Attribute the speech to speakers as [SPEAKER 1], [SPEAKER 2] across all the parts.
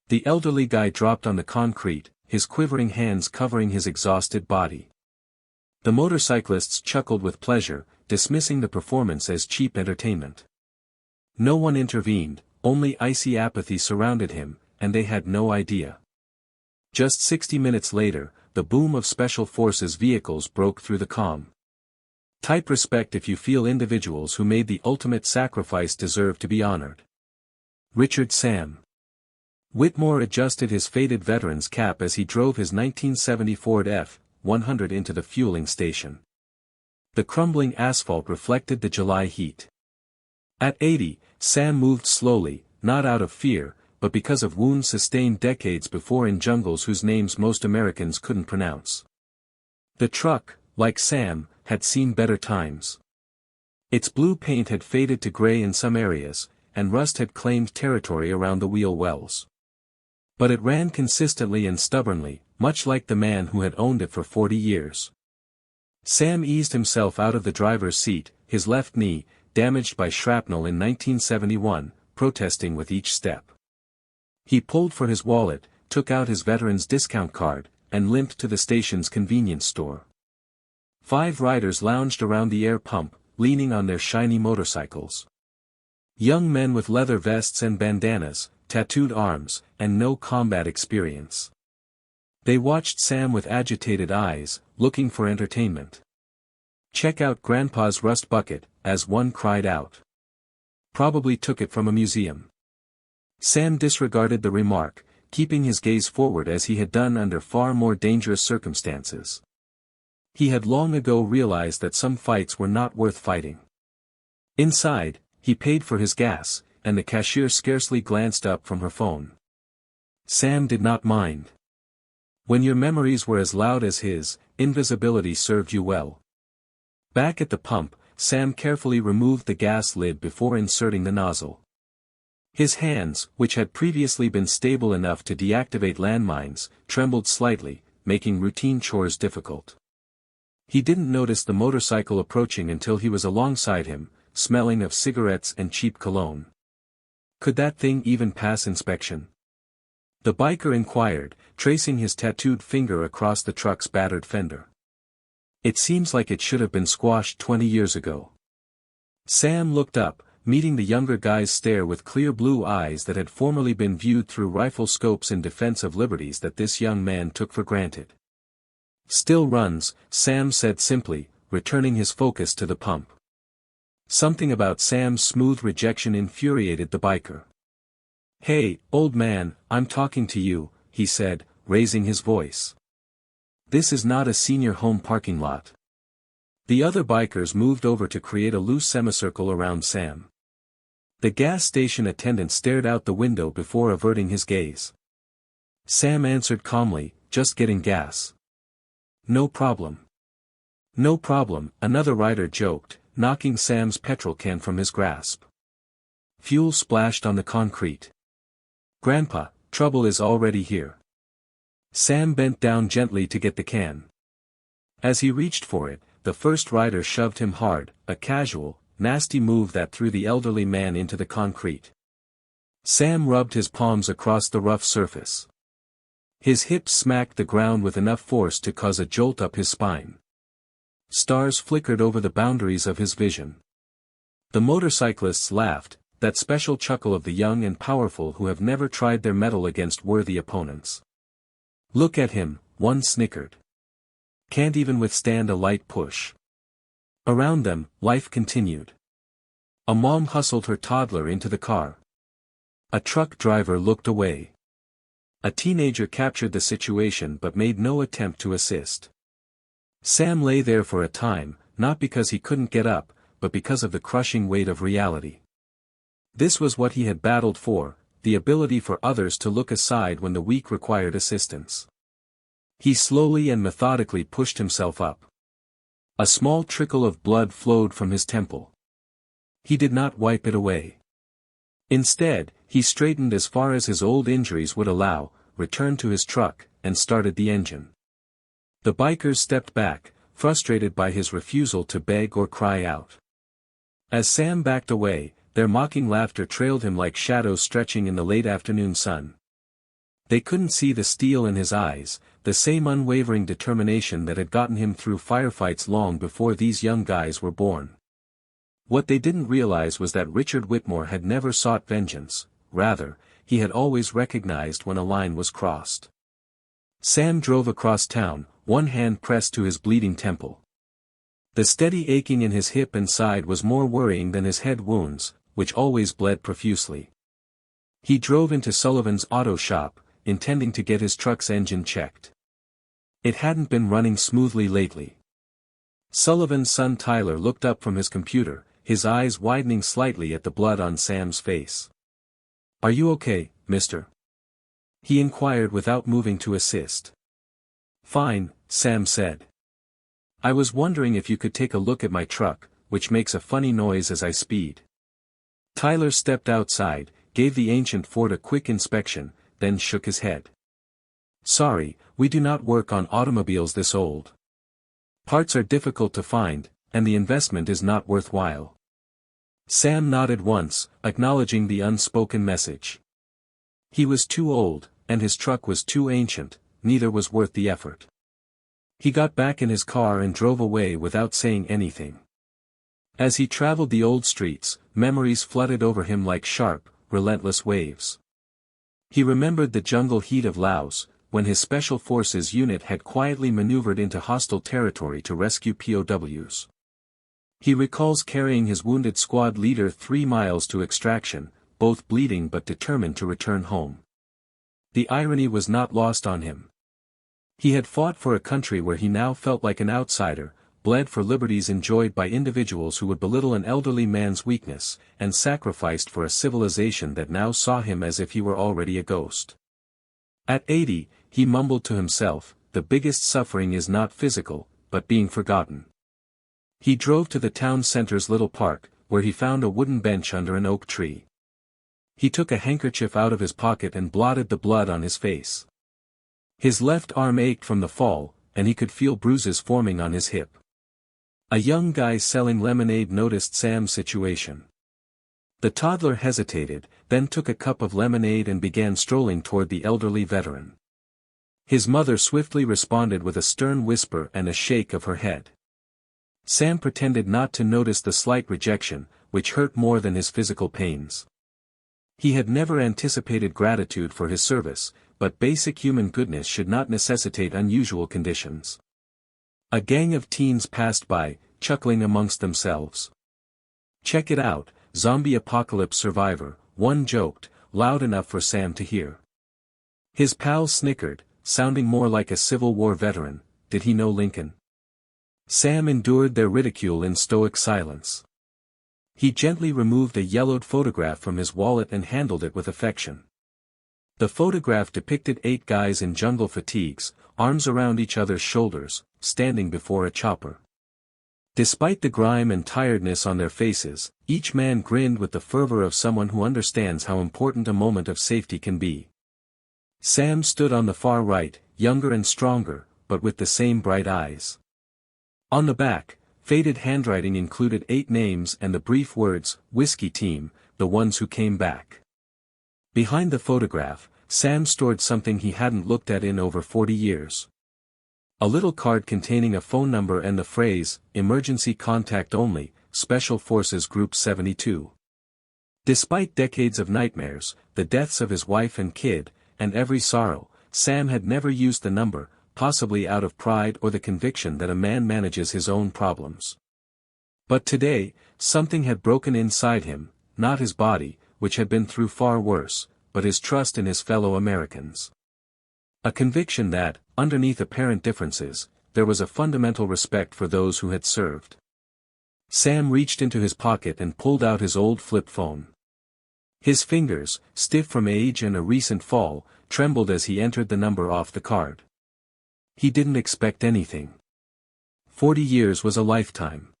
[SPEAKER 1] The elderly guy dropped on the concrete, his quivering hands covering his exhausted body. The motorcyclists chuckled with pleasure, dismissing the performance as cheap entertainment. No one intervened, only icy apathy surrounded him, and they had no idea. Just 60 minutes later, the boom of Special Forces vehicles broke through the calm. Type respect if you feel individuals who made the ultimate sacrifice deserve to be honored. Richard Sam. Whitmore adjusted his faded veteran's cap as he drove his 1970 Ford F-100 into the fueling station. The crumbling asphalt reflected the July heat. At 80, Sam moved slowly, not out of fear, but because of wounds sustained decades before in jungles whose names most Americans couldn't pronounce. The truck, like Sam, had seen better times. Its blue paint had faded to gray in some areas, and rust had claimed territory around the wheel wells. But it ran consistently and stubbornly, much like the man who had owned it for 40 years. Sam eased himself out of the driver's seat, his left knee, damaged by shrapnel in 1971, protesting with each step. He pulled for his wallet, took out his veteran's discount card, and limped to the station's convenience store. 5 riders lounged around the air pump, leaning on their shiny motorcycles. Young men with leather vests and bandanas, tattooed arms, and no combat experience. They watched Sam with agitated eyes, looking for entertainment. "Check out Grandpa's rust bucket," as one cried out. "Probably took it from a museum." Sam disregarded the remark, keeping his gaze forward as he had done under far more dangerous circumstances. He had long ago realized that some fights were not worth fighting. Inside, he paid for his gas, and the cashier scarcely glanced up from her phone. Sam did not mind. When your memories were as loud as his, invisibility served you well. Back at the pump, Sam carefully removed the gas lid before inserting the nozzle. His hands, which had previously been stable enough to deactivate landmines, trembled slightly, making routine chores difficult. He didn't notice the motorcycle approaching until he was alongside him, smelling of cigarettes and cheap cologne. Could that thing even pass inspection? The biker inquired, tracing his tattooed finger across the truck's battered fender. "It seems like it should have been squashed 20 years ago." Sam looked up, meeting the younger guy's stare with clear blue eyes that had formerly been viewed through rifle scopes in defense of liberties that this young man took for granted. "Still runs," Sam said simply, returning his focus to the pump. Something about Sam's smooth rejection infuriated the biker. "Hey, old man, I'm talking to you," he said, raising his voice. "This is not a senior home parking lot." The other bikers moved over to create a loose semicircle around Sam. The gas station attendant stared out the window before averting his gaze. Sam answered calmly, "Just getting gas." "No problem." "No problem," another rider joked, knocking Sam's petrol can from his grasp. Fuel splashed on the concrete. "Grandpa, trouble is already here." Sam bent down gently to get the can. As he reached for it, the first rider shoved him hard, a casual, nasty move that threw the elderly man into the concrete. Sam rubbed his palms across the rough surface. His hips smacked the ground with enough force to cause a jolt up his spine. Stars flickered over the boundaries of his vision. The motorcyclists laughed, that special chuckle of the young and powerful who have never tried their mettle against worthy opponents. "Look at him," one snickered. "Can't even withstand a light push." Around them, life continued. A mom hustled her toddler into the car. A truck driver looked away. A teenager captured the situation but made no attempt to assist. Sam lay there for a time, not because he couldn't get up, but because of the crushing weight of reality. This was what he had battled for, the ability for others to look aside when the weak required assistance. He slowly and methodically pushed himself up. A small trickle of blood flowed from his temple. He did not wipe it away. Instead, he straightened as far as his old injuries would allow, returned to his truck, and started the engine. The bikers stepped back, frustrated by his refusal to beg or cry out. As Sam backed away, their mocking laughter trailed him like shadows stretching in the late afternoon sun. They couldn't see the steel in his eyes, the same unwavering determination that had gotten him through firefights long before these young guys were born. What they didn't realize was that Richard Whitmore had never sought vengeance, rather, he had always recognized when a line was crossed. Sam drove across town, one hand pressed to his bleeding temple. The steady aching in his hip and side was more worrying than his head wounds, which always bled profusely. He drove into Sullivan's auto shop, intending to get his truck's engine checked. It hadn't been running smoothly lately. Sullivan's son Tyler looked up from his computer, his eyes widening slightly at the blood on Sam's face. "Are you okay, mister?" he inquired without moving to assist. "Fine," Sam said. "I was wondering if you could take a look at my truck, which makes a funny noise as I speed." Tyler stepped outside, gave the ancient Ford a quick inspection, then shook his head. "Sorry, we do not work on automobiles this old. Parts are difficult to find, and the investment is not worthwhile." Sam nodded once, acknowledging the unspoken message. He was too old, and his truck was too ancient, neither was worth the effort. He got back in his car and drove away without saying anything. As he traveled the old streets, memories flooded over him like sharp, relentless waves. He remembered the jungle heat of Laos, when his Special Forces unit had quietly maneuvered into hostile territory to rescue POWs. He recalls carrying his wounded squad leader 3 miles to extraction, both bleeding but determined to return home. The irony was not lost on him. He had fought for a country where he now felt like an outsider, bled for liberties enjoyed by individuals who would belittle an elderly man's weakness, and sacrificed for a civilization that now saw him as if he were already a ghost. At 80, he mumbled to himself, "The biggest suffering is not physical, but being forgotten." He drove to the town center's little park, where he found a wooden bench under an oak tree. He took a handkerchief out of his pocket and blotted the blood on his face. His left arm ached from the fall, and he could feel bruises forming on his hip. A young guy selling lemonade noticed Sam's situation. The toddler hesitated, then took a cup of lemonade and began strolling toward the elderly veteran. His mother swiftly responded with a stern whisper and a shake of her head. Sam pretended not to notice the slight rejection, which hurt more than his physical pains. He had never anticipated gratitude for his service, but basic human goodness should not necessitate unusual conditions. A gang of teens passed by, chuckling amongst themselves. "Check it out, zombie apocalypse survivor," one joked, loud enough for Sam to hear. His pals snickered, sounding more like a Civil War veteran. Did he know Lincoln? Sam endured their ridicule in stoic silence. He gently removed a yellowed photograph from his wallet and handled it with affection. The photograph depicted 8 guys in jungle fatigues, arms around each other's shoulders, standing before a chopper. Despite the grime and tiredness on their faces, each man grinned with the fervor of someone who understands how important a moment of safety can be. Sam stood on the far right, younger and stronger, but with the same bright eyes. On the back, faded handwriting included 8 names and the brief words, "Whiskey Team," the ones who came back. Behind the photograph, Sam stored something he hadn't looked at in over 40 years. A little card containing a phone number and the phrase, "Emergency contact only, Special Forces Group 72. Despite decades of nightmares, the deaths of his wife and kid, and every sorrow, Sam had never used the number, possibly out of pride or the conviction that a man manages his own problems. But today, something had broken inside him, not his body, which had been through far worse, but his trust in his fellow Americans. A conviction that, underneath apparent differences, there was a fundamental respect for those who had served. Sam reached into his pocket and pulled out his old flip phone. His fingers, stiff from age and a recent fall, trembled as he entered the number off the card. He didn't expect anything. 40 years was a lifetime.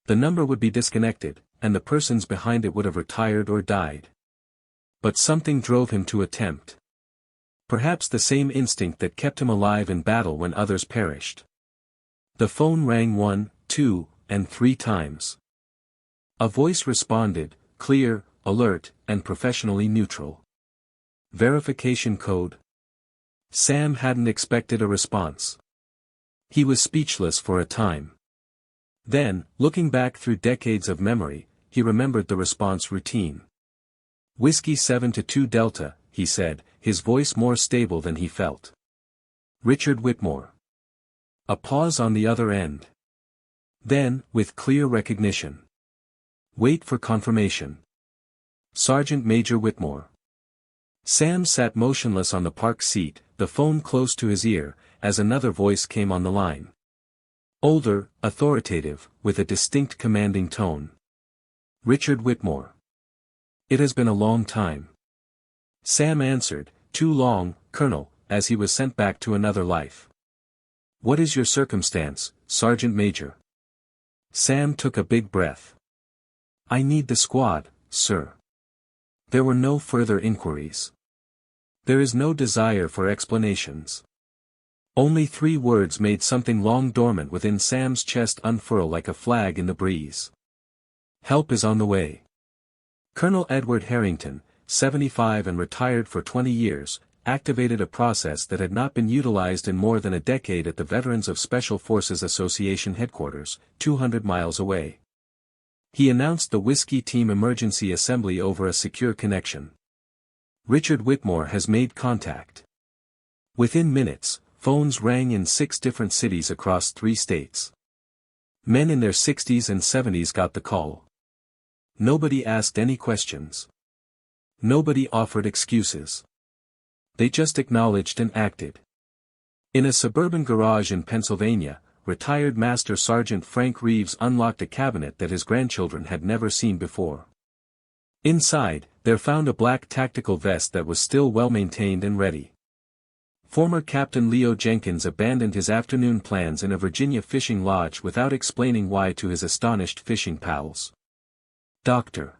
[SPEAKER 1] The number would be disconnected, and the persons behind it would have retired or died. But something drove him to attempt. Perhaps the same instinct that kept him alive in battle when others perished. The phone rang 1, 2, and 3 times. A voice responded, clear, alert, and professionally neutral. Verification code? Sam hadn't expected a response. He was speechless for a time. Then, looking back through decades of memory, he remembered the response routine. Whiskey 7-2 Delta, he said, his voice more stable than he felt. Richard Whitmore. A pause on the other end. Then, with clear recognition. Wait for confirmation. Sergeant Major Whitmore. Sam sat motionless on the park seat, the phone close to his ear, as another voice came on the line. Older, authoritative, with a distinct commanding tone. Richard Whitmore. It has been a long time. Sam answered, too long, Colonel, as he was sent back to another life. What is your circumstance, Sergeant Major? Sam took a big breath. I need the squad, sir. There were no further inquiries. There is no desire for explanations. Only 3 words made something long dormant within Sam's chest unfurl like a flag in the breeze. Help is on the way. Colonel Edward Harrington, 75 and retired for 20 years, activated a process that had not been utilized in more than a decade at the Veterans of Special Forces Association headquarters, 200 miles away. He announced the Whiskey Team emergency assembly over a secure connection. Richard Whitmore has made contact. Within minutes, phones rang in 6 different cities across 3 states. Men in their 60s and 70s got the call. Nobody asked any questions. Nobody offered excuses. They just acknowledged and acted. In a suburban garage in Pennsylvania, retired Master Sergeant Frank Reeves unlocked a cabinet that his grandchildren had never seen before. Inside, there found a black tactical vest that was still well maintained and ready. Former Captain Leo Jenkins abandoned his afternoon plans in a Virginia fishing lodge without explaining why to his astonished fishing pals. Dr.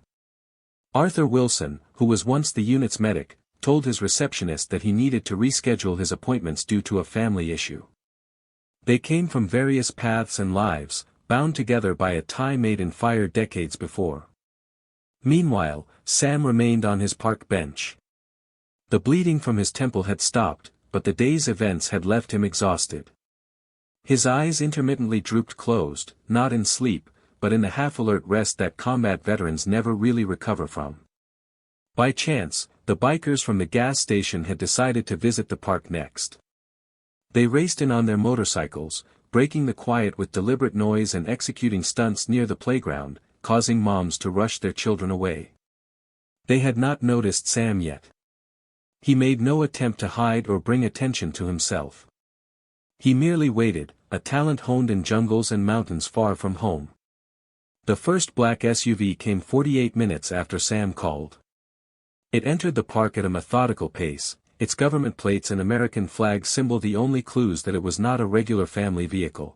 [SPEAKER 1] Arthur Wilson, who was once the unit's medic, told his receptionist that he needed to reschedule his appointments due to a family issue. They came from various paths and lives, bound together by a tie made in fire decades before. Meanwhile, Sam remained on his park bench. The bleeding from his temple had stopped, but the day's events had left him exhausted. His eyes intermittently drooped closed, not in sleep, but in the half-alert rest that combat veterans never really recover from. By chance, the bikers from the gas station had decided to visit the park next. They raced in on their motorcycles, breaking the quiet with deliberate noise and executing stunts near the playground, causing moms to rush their children away. They had not noticed Sam yet. He made no attempt to hide or bring attention to himself. He merely waited, a talent honed in jungles and mountains far from home. The first black SUV came 48 minutes after Sam called. It entered the park at a methodical pace, its government plates and American flag symbol the only clues that it was not a regular family vehicle.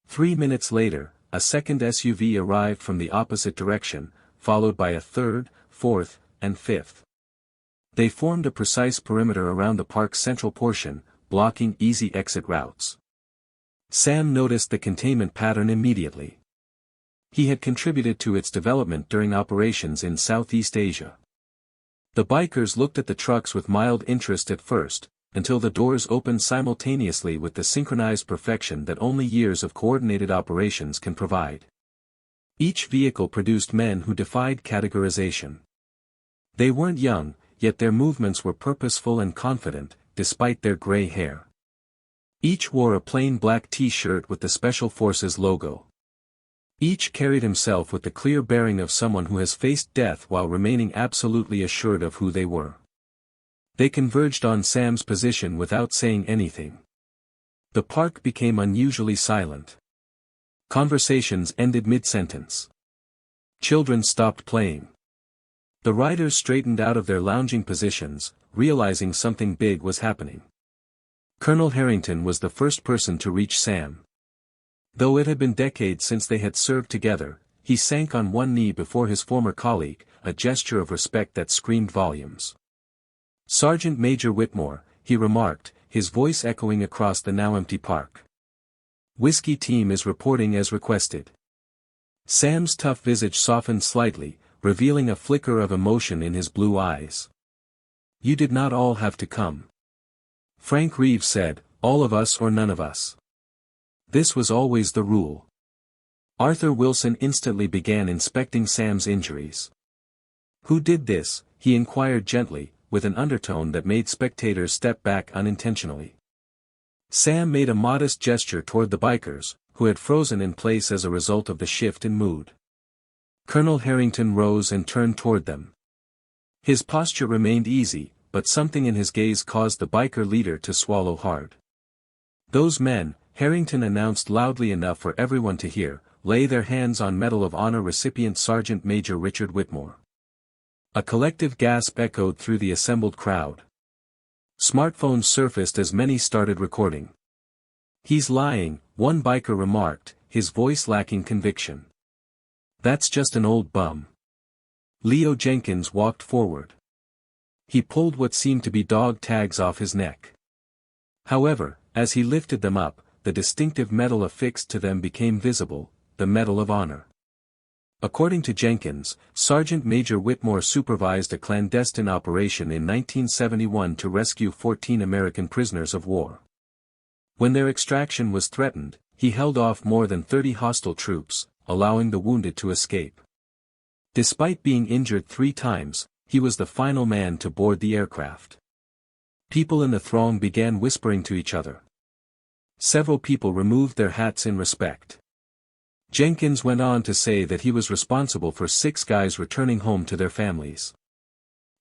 [SPEAKER 1] 3 minutes later, a second SUV arrived from the opposite direction, followed by a third, fourth, and fifth. They formed a precise perimeter around the park's central portion, blocking easy exit routes. Sam noticed the containment pattern immediately. He had contributed to its development during operations in Southeast Asia. The bikers looked at the trucks with mild interest at first, until the doors opened simultaneously with the synchronized perfection that only years of coordinated operations can provide. Each vehicle produced men who defied categorization. They weren't young, yet their movements were purposeful and confident, despite their gray hair. Each wore a plain black t-shirt with the Special Forces logo. Each carried himself with the clear bearing of someone who has faced death while remaining absolutely assured of who they were. They converged on Sam's position without saying anything. The park became unusually silent. Conversations ended mid-sentence. Children stopped playing. The riders straightened out of their lounging positions, realizing something big was happening. Colonel Harrington was the first person to reach Sam. Though it had been decades since they had served together, he sank on one knee before his former colleague, a gesture of respect that screamed volumes. Sergeant Major Whitmore, he remarked, his voice echoing across the now empty park. Whiskey Team is reporting as requested. Sam's tough visage softened slightly, revealing a flicker of emotion in his blue eyes. You did not all have to come. Frank Reeves said, all of us or none of us. This was always the rule. Arthur Wilson instantly began inspecting Sam's injuries. Who did this? He inquired gently, with an undertone that made spectators step back unintentionally. Sam made a modest gesture toward the bikers, who had frozen in place as a result of the shift in mood. Colonel Harrington rose and turned toward them. His posture remained easy, but something in his gaze caused the biker leader to swallow hard. Those men, Harrington announced loudly enough for everyone to hear, lay their hands on Medal of Honor recipient Sergeant Major Richard Whitmore. A collective gasp echoed through the assembled crowd. Smartphones surfaced as many started recording. He's lying, one biker remarked, his voice lacking conviction. That's just an old bum. Leo Jenkins walked forward. He pulled what seemed to be dog tags off his neck. However, as he lifted them up, the distinctive medal affixed to them became visible, the Medal of Honor. According to Jenkins, Sergeant Major Whitmore supervised a clandestine operation in 1971 to rescue 14 American prisoners of war. When their extraction was threatened, he held off more than 30 hostile troops, allowing the wounded to escape. Despite being injured 3 times, he was the final man to board the aircraft. People in the throng began whispering to each other. Several people removed their hats in respect. Jenkins went on to say that he was responsible for 6 guys returning home to their families.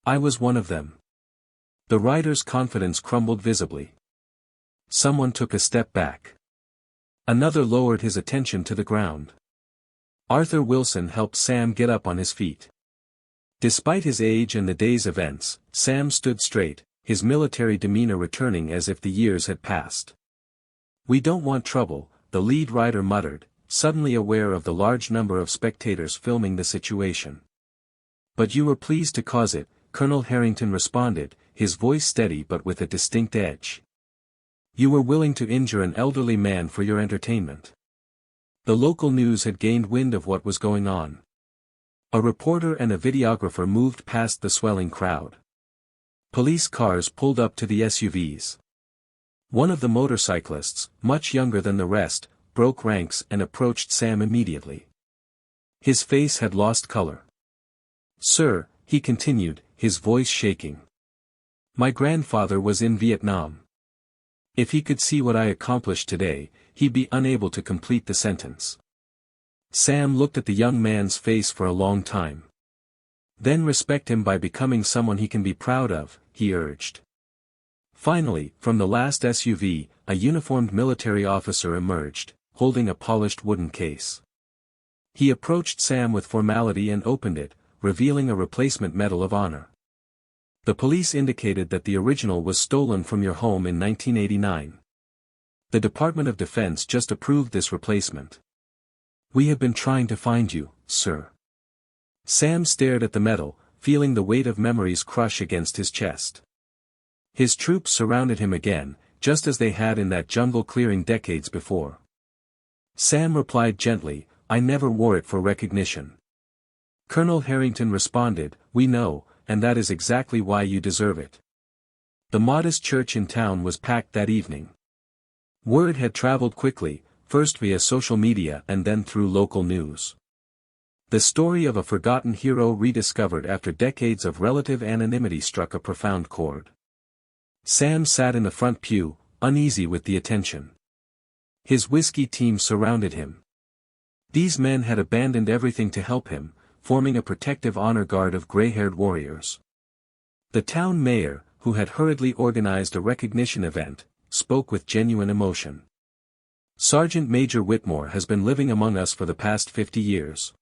[SPEAKER 1] I was one of them. The writer's confidence crumbled visibly. Someone took a step back. Another lowered his attention to the ground. Arthur Wilson helped Sam get up on his feet. Despite his age and the day's events, Sam stood straight, his military demeanor returning as if the years had passed. We don't want trouble, the lead writer muttered, suddenly aware of the large number of spectators filming the situation. But you were pleased to cause it, Colonel Harrington responded, his voice steady but with a distinct edge. You were willing to injure an elderly man for your entertainment. The local news had gained wind of what was going on. A reporter and a videographer moved past the swelling crowd. Police cars pulled up to the SUVs. One of the motorcyclists, much younger than the rest, broke ranks and approached Sam immediately. His face had lost color. Sir, he continued, his voice shaking. My grandfather was in Vietnam. If he could see what I accomplished today, he'd be unable to complete the sentence. Sam looked at the young man's face for a long time. Then respect him by becoming someone he can be proud of, he urged. Finally, from the last SUV, a uniformed military officer emerged, holding a polished wooden case. He approached Sam with formality and opened it, revealing a replacement Medal of Honor. The police indicated that the original was stolen from your home in 1989. The Department of Defense just approved this replacement. We have been trying to find you, sir. Sam stared at the medal, feeling the weight of memories crush against his chest. His troops surrounded him again, just as they had in that jungle clearing decades before. Sam replied gently, I never wore it for recognition. Colonel Harrington responded, we know, and that is exactly why you deserve it. The modest church in town was packed that evening. Word had traveled quickly, first via social media and then through local news. The story of a forgotten hero rediscovered after decades of relative anonymity struck a profound chord. Sam sat in the front pew, uneasy with the attention. His whiskey team surrounded him. These men had abandoned everything to help him, forming a protective honor guard of gray-haired warriors. The town mayor, who had hurriedly organized a recognition event, spoke with genuine emotion. Sergeant Major Whitmore has been living among us for the past 50 years.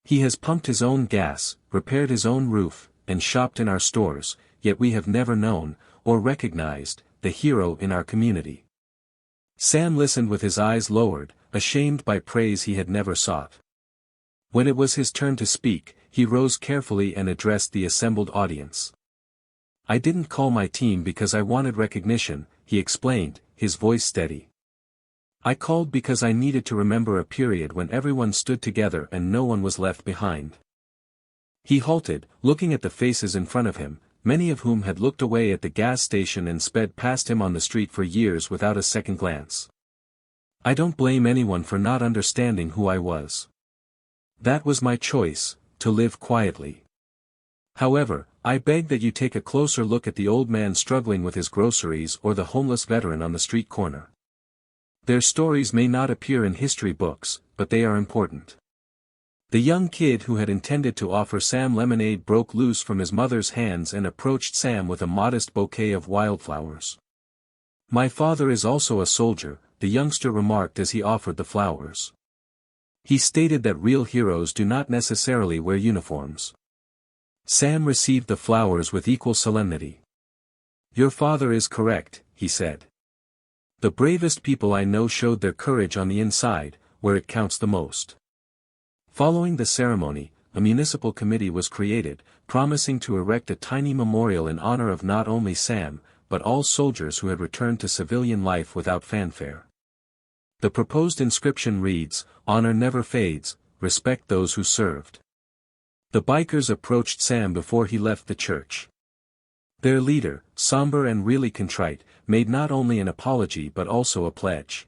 [SPEAKER 1] He has pumped his own gas, repaired his own roof, and shopped in our stores, yet we have never known, or recognized, the hero in our community. Sam listened with his eyes lowered, ashamed by praise he had never sought. When it was his turn to speak, he rose carefully and addressed the assembled audience. I didn't call my team because I wanted recognition, he explained, his voice steady. I called because I needed to remember a period when everyone stood together and no one was left behind. He halted, looking at the faces in front of him, many of whom had looked away at the gas station and sped past him on the street for years without a second glance. I don't blame anyone for not understanding who I was. That was my choice, to live quietly. However, I beg that you take a closer look at the old man struggling with his groceries or the homeless veteran on the street corner. Their stories may not appear in history books, but they are important. The young kid who had intended to offer Sam lemonade broke loose from his mother's hands and approached Sam with a modest bouquet of wildflowers. "My father is also a soldier," the youngster remarked as he offered the flowers. He stated that real heroes do not necessarily wear uniforms. Sam received the flowers with equal solemnity. "Your father is correct," he said. "The bravest people I know showed their courage on the inside, where it counts the most." Following the ceremony, a municipal committee was created, promising to erect a tiny memorial in honor of not only Sam, but all soldiers who had returned to civilian life without fanfare. The proposed inscription reads, "Honor never fades, respect those who served." The bikers approached Sam before he left the church. Their leader, somber and really contrite, made not only an apology but also a pledge.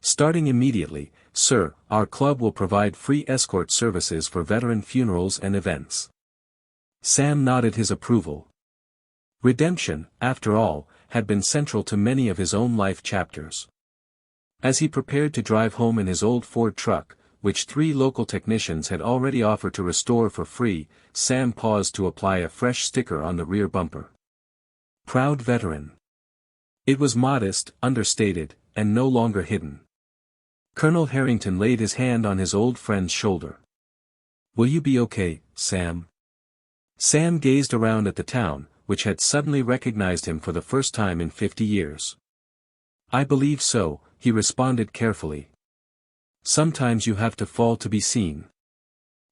[SPEAKER 1] "Starting immediately, sir, our club will provide free escort services for veteran funerals and events." Sam nodded his approval. Redemption, after all, had been central to many of his own life chapters. As he prepared to drive home in his old Ford truck, which 3 local technicians had already offered to restore for free, Sam paused to apply a fresh sticker on the rear bumper. "Proud veteran." It was modest, understated, and no longer hidden. Colonel Harrington laid his hand on his old friend's shoulder. "Will you be okay, Sam?" Sam gazed around at the town, which had suddenly recognized him for the first time in 50 years. "I believe so," he responded carefully. "Sometimes you have to fall to be seen."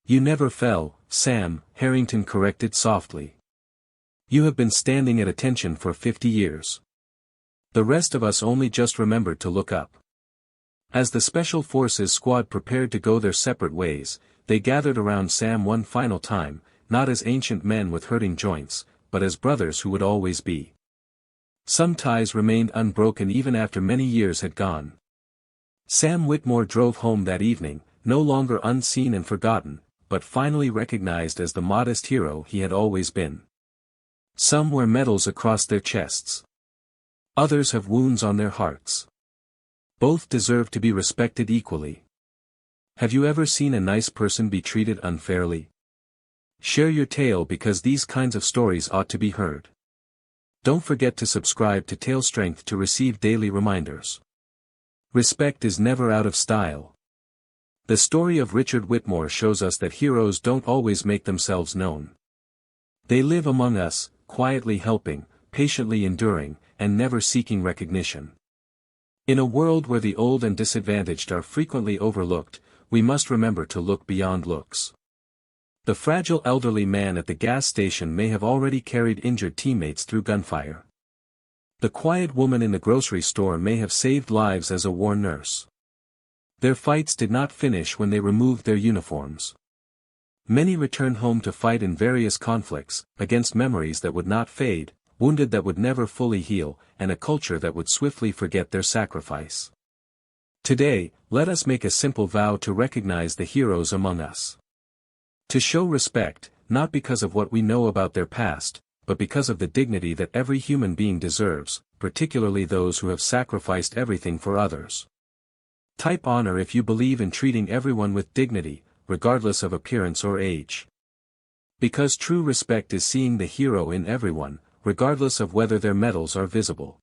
[SPEAKER 1] "You never fell, Sam," Harrington corrected softly. "You have been standing at attention for 50 years. The rest of us only just remembered to look up." As the Special Forces squad prepared to go their separate ways, they gathered around Sam one final time, not as ancient men with hurting joints, but as brothers who would always be. Some ties remained unbroken even after many years had gone. Sam Whitmore drove home that evening, no longer unseen and forgotten, but finally recognized as the modest hero he had always been. Some wear medals across their chests. Others have wounds on their hearts. Both deserve to be respected equally. Have you ever seen a nice person be treated unfairly? Share your tale because these kinds of stories ought to be heard. Don't forget to subscribe to Tale Strength to receive daily reminders. Respect is never out of style. The story of Richard Whitmore shows us that heroes don't always make themselves known. They live among us, quietly helping, patiently enduring, and never seeking recognition. In a world where the old and disadvantaged are frequently overlooked, we must remember to look beyond looks. The fragile elderly man at the gas station may have already carried injured teammates through gunfire. The quiet woman in the grocery store may have saved lives as a war nurse. Their fights did not finish when they removed their uniforms. Many returned home to fight in various conflicts, against memories that would not fade, wounded that would never fully heal, and a culture that would swiftly forget their sacrifice. Today, let us make a simple vow to recognize the heroes among us. To show respect, not because of what we know about their past, but because of the dignity that every human being deserves, particularly those who have sacrificed everything for others. Type honor if you believe in treating everyone with dignity, regardless of appearance or age. Because true respect is seeing the hero in everyone, regardless of whether their medals are visible.